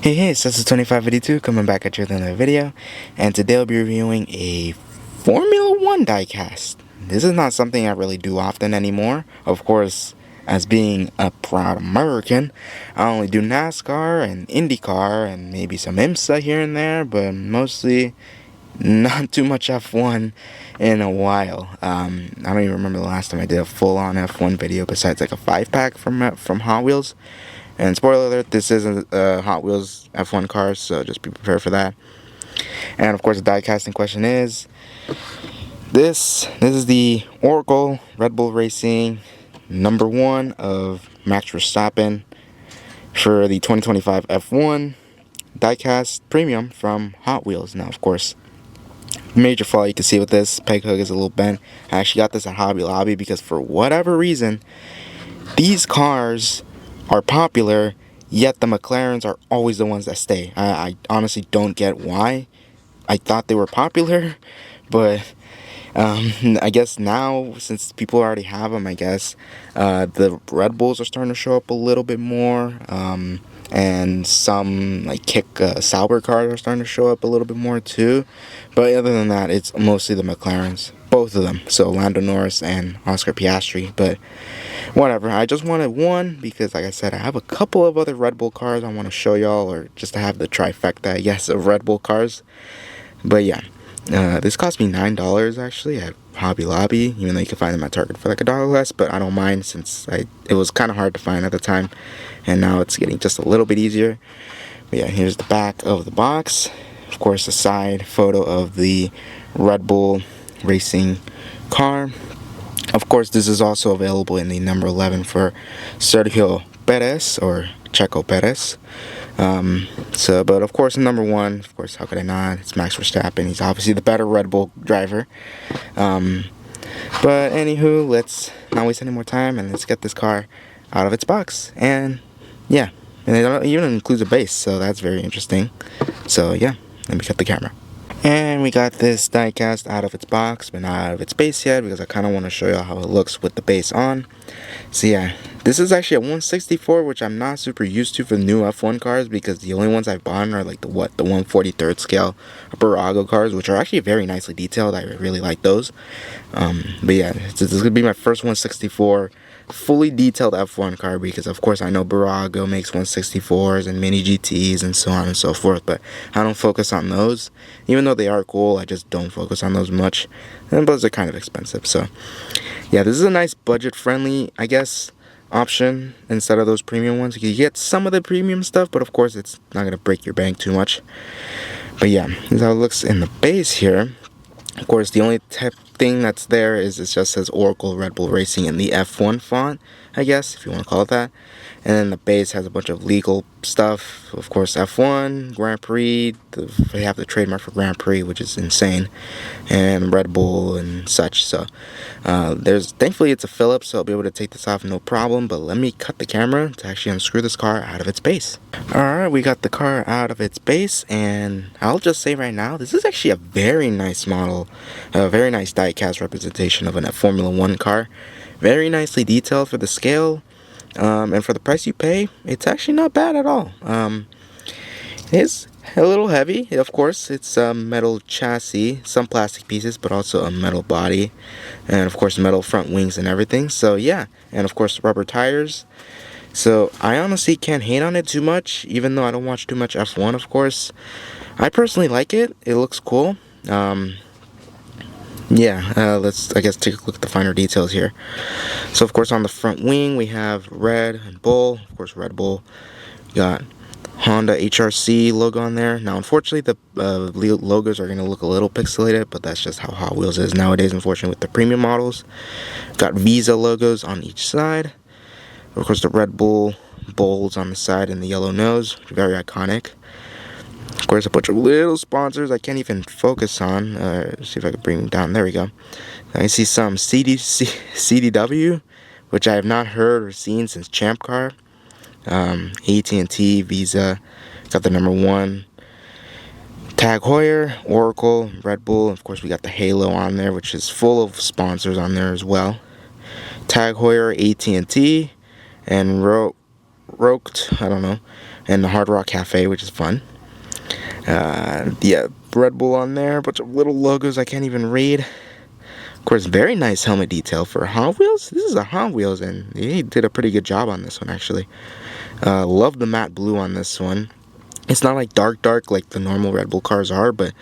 Hey, so this is 2552 coming back at you with another video, and today I'll be reviewing a Formula 1 diecast. This is not something I really do often anymore. Of course, as being a proud American, I only do NASCAR and IndyCar and maybe some IMSA here and there, but mostly not too much F1 in a while. I don't even remember the last time I did a full-on F1 video besides like a 5-pack from Hot Wheels. And spoiler alert, this isn't a Hot Wheels F1 car, so just be prepared for that. And of course, the die casting question is this is the Oracle Red Bull Racing number 1 of Max Verstappen for the 2025 F1 diecast premium from Hot Wheels. Now, of course, major flaw you can see with this peg hook is a little bent. I actually got this at Hobby Lobby because for whatever reason, these cars are popular, yet the McLarens are always the ones that stay. I honestly don't get why. I thought they were popular, but I guess now, since people already have them, I guess, the Red Bulls are starting to show up a little bit more, and some, like, Sauber cars are starting to show up a little bit more, too. But other than that, it's mostly the McLarens. Both of them. So, Lando Norris and Oscar Piastri. But whatever, I just wanted one because, like I said, I have a couple of other Red Bull cars I want to show y'all, or just to have the trifecta, I guess, of Red Bull cars. But yeah, this cost me $9 actually at Hobby Lobby, even though you can find them at Target for like $1 less, but I don't mind since it was kind of hard to find at the time, and now it's getting just a little bit easier. But yeah, here's the back of the box. Of course, a side photo of the Red Bull Racing car. Of course, this is also available in the number 11 for Sergio Perez, or Checo Perez. But of course, number 1, of course, how could I not? It's Max Verstappen. He's obviously the better Red Bull driver. But anywho, let's not waste any more time and let's get this car out of its box. And yeah, and it even includes a base, so that's very interesting. So yeah, let me cut the camera. And we got this diecast out of its box, but not out of its base yet, because I kind of want to show you how it looks with the base on. So yeah, this is actually a 1/64, which I'm not super used to for new F1 cars, because the only ones I've bought are like the 1/43 scale Barago cars, which are actually very nicely detailed. I really like those. But yeah, this is going to be my first 1/64 fully detailed F1 car, because of course I know Barago makes 1/64s and mini GTs and so on and so forth, but I don't focus on those. Even though they are cool, I just don't focus on those much, and those are kind of expensive. So yeah, this is a nice budget friendly, I guess, option instead of those premium ones. You get some of the premium stuff, but of course it's not going to break your bank too much. But yeah, this is how it looks in the base here. Of course, the only thing that's there is it just says Oracle Red Bull Racing in the F1 font, I guess, if you want to call it that. And then the base has a bunch of legal stuff. Of course, F1, Grand Prix, they have the trademark for Grand Prix, which is insane, and Red Bull and such. So thankfully it's a Phillips, so I'll be able to take this off no problem. But let me cut the camera to actually unscrew this car out of its base. Alright, we got the car out of its base, and I'll just say right now, this is actually a very nice model, a very nice diecast representation of a Formula 1 car. Very nicely detailed for the scale. And for the price you pay, it's actually not bad at all. It's a little heavy, of course. It's a metal chassis, some plastic pieces, but also a metal body, and of course metal front wings and everything. So yeah, and of course rubber tires. So I honestly can't hate on it too much, even though I don't watch too much F1, of course. I personally like it. It looks cool. Let's, I guess, take a look at the finer details here. So, of course, on the front wing, we have Red and Bull. Of course, Red Bull. Got Honda HRC logo on there. Now, unfortunately, the logos are going to look a little pixelated, but that's just how Hot Wheels is nowadays, unfortunately, with the premium models. Got Visa logos on each side. Of course, the Red Bull bowls on the side and the yellow nose. Very iconic. Of course, a bunch of little sponsors I can't even focus on. See if I can bring them down. There we go. I see some CDW, which I have not heard or seen since Champ Car. AT&T, Visa, got the number 1. Tag Heuer, Oracle, Red Bull. Of course, we got the Halo on there, which is full of sponsors on there as well. Tag Heuer, AT&T, and Roaked, I don't know, and the Hard Rock Cafe, which is fun. Yeah, Red Bull on there, a bunch of little logos I can't even read. Of course, very nice helmet detail for Hot Wheels. This is a Hot Wheels, and he did a pretty good job on this one, actually. Love the matte blue on this one. It's not like dark like the normal Red Bull cars are, but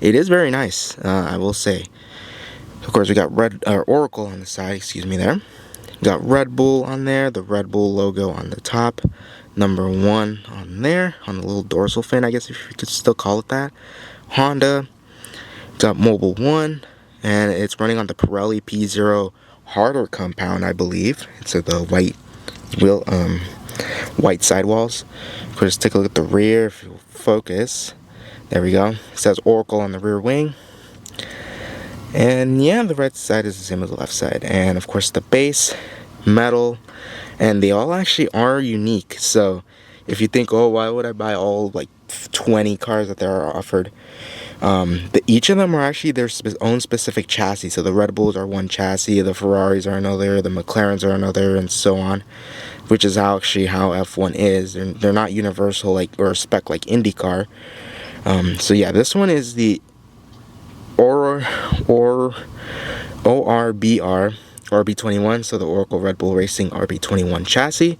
it is very nice, I will say. Of course, we got Oracle on the side, excuse me there. We got Red Bull on there, the Red Bull logo on the top. Number 1 on there, on the little dorsal fin, I guess if you could still call it that. Honda. Got Mobile 1, and it's running on the Pirelli P0 harder compound, I believe. It's the white sidewalls. Of course, take a look at the rear, if you'll focus. There we go. It says Oracle on the rear wing. And yeah, the right side is the same as the left side. And of course the base, metal, and they all actually are unique. So if you think, oh, why would I buy all like 20 cars that there are offered? Each of them are actually their own specific chassis. So the Red Bulls are one chassis, the Ferraris are another, the McLarens are another, and so on. Which is actually how F1 is. They're not universal like or spec like IndyCar. So yeah, this one is the ORBR RB21, so the Oracle Red Bull Racing RB21 chassis.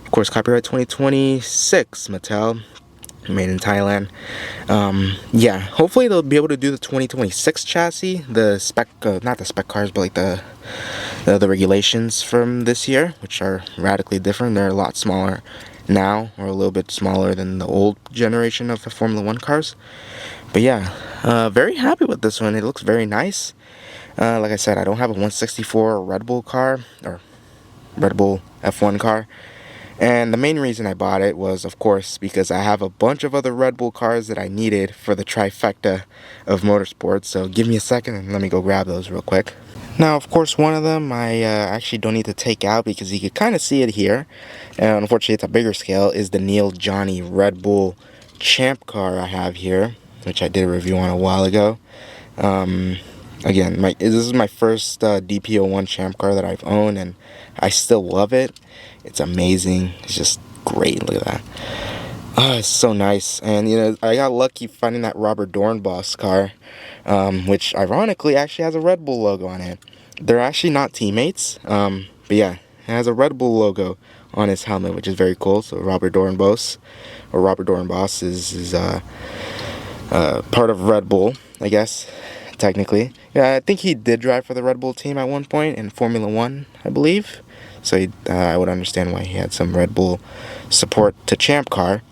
Of course, copyright 2026, Mattel, made in Thailand. Yeah, hopefully they'll be able to do the 2026 chassis, the spec, not the spec cars, but like the regulations from this year, which are radically different. They're a lot smaller now, or a little bit smaller than the old generation of the Formula 1 cars. But yeah, very happy with this one. It looks very nice. Like I said, I don't have a 164 Red Bull car, or Red Bull F1 car. And the main reason I bought it was, of course, because I have a bunch of other Red Bull cars that I needed for the trifecta of motorsports. So give me a second and let me go grab those real quick. Now, of course, one of them I actually don't need to take out because you can kind of see it here. And unfortunately, it's a bigger scale, is the Neil Johnny Red Bull Champ car I have here, which I did a review on a while ago. Again, this is my first DP01 Champ car that I've owned, and I still love it. It's amazing. It's just great. Look at that. Oh, it's so nice. And, you know, I got lucky finding that Robert Dornbos car, which ironically actually has a Red Bull logo on it. They're actually not teammates, but yeah, it has a Red Bull logo on his helmet, which is very cool. So Robert Dornbos is part of Red Bull, I guess, technically. Yeah, I think he did drive for the Red Bull team at one point in Formula 1, I believe. So I would understand why he had some Red Bull support to Champ car.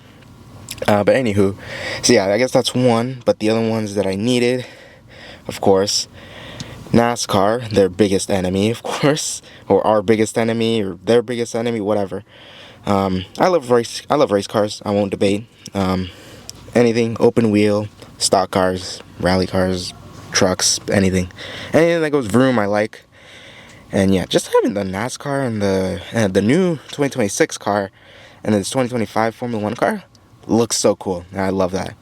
But anywho, so yeah, I guess that's one. But the other ones that I needed, of course, NASCAR, their biggest enemy, of course, or our biggest enemy, or their biggest enemy, whatever. I love race cars. I won't debate. Anything open wheel, stock cars, rally cars, trucks, anything that goes vroom, I like. And yeah, just having the NASCAR and the new 2026 car and this 2025 Formula 1 car looks so cool. And I love that.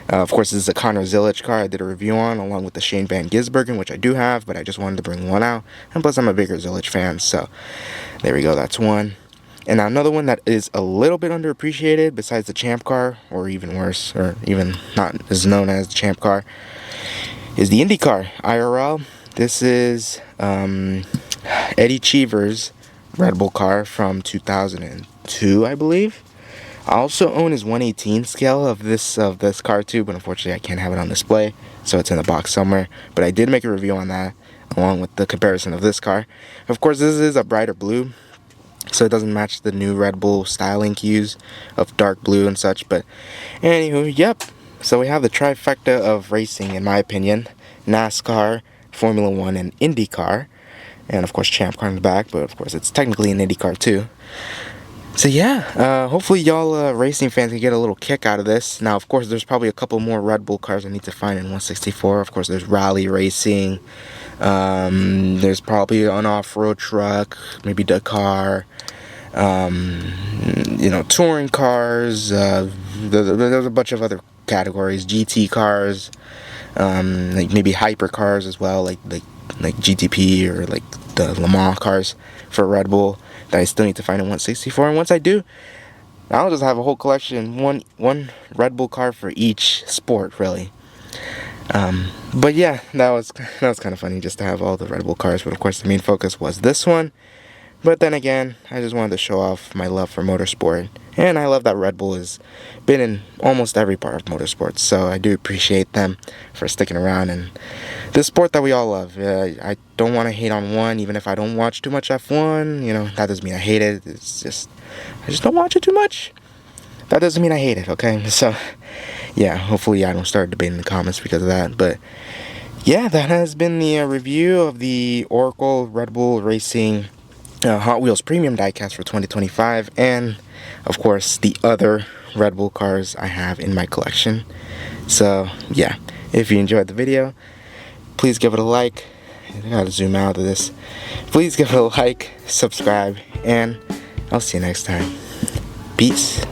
Of course, this is a Connor Zilisch car I did a review on, along with the Shane Van Gisbergen, which I do have, but I just wanted to bring one out. And plus, I'm a bigger Zilisch fan, so there we go. That's one. And now another one that is a little bit underappreciated, besides the Champ car, or even worse, or even not as known as the Champ car, is the IndyCar IRL. This is Eddie Cheever's Red Bull car from 2002, I believe. I also own his 1/18 scale of this car too, but unfortunately I can't have it on display, so it's in the box somewhere. But I did make a review on that, along with the comparison of this car. Of course, this is a brighter blue, so it doesn't match the new Red Bull styling cues of dark blue and such. But anywho, yep. So we have the trifecta of racing, in my opinion: NASCAR, Formula 1, and IndyCar. And of course, Champ car in the back, but of course, it's technically an IndyCar too. So yeah, hopefully y'all racing fans can get a little kick out of this. Now, of course, there's probably a couple more Red Bull cars I need to find in 164. Of course, there's rally racing. There's probably an off-road truck, maybe Dakar. Touring cars. There's a bunch of other categories. GT cars, like maybe hyper cars as well, like GTP or like the Le Mans cars for Red Bull. that I still need to find in 164. And once I do, I'll just have a whole collection, one Red Bull car for each sport, really. But yeah, that was kind of funny just to have all the Red Bull cars. But of course, the main focus was this one. But then again, I just wanted to show off my love for motorsport, and I love that Red Bull has been in almost every part of motorsports. So I do appreciate them for sticking around in this sport that we all love. I don't want to hate on one, even if I don't watch too much F1. You know, that doesn't mean I hate it. It's just I just don't watch it too much. That doesn't mean I hate it. Okay, so yeah, hopefully I don't start debating in the comments because of that. But yeah, that has been the review of the Oracle Red Bull Racing Hot Wheels Premium Diecast for 2025, and of course the other Red Bull cars I have in my collection. So yeah, if you enjoyed the video, please give it a like. I gotta zoom out of this. Please give it a like, subscribe, and I'll see you next time. Peace.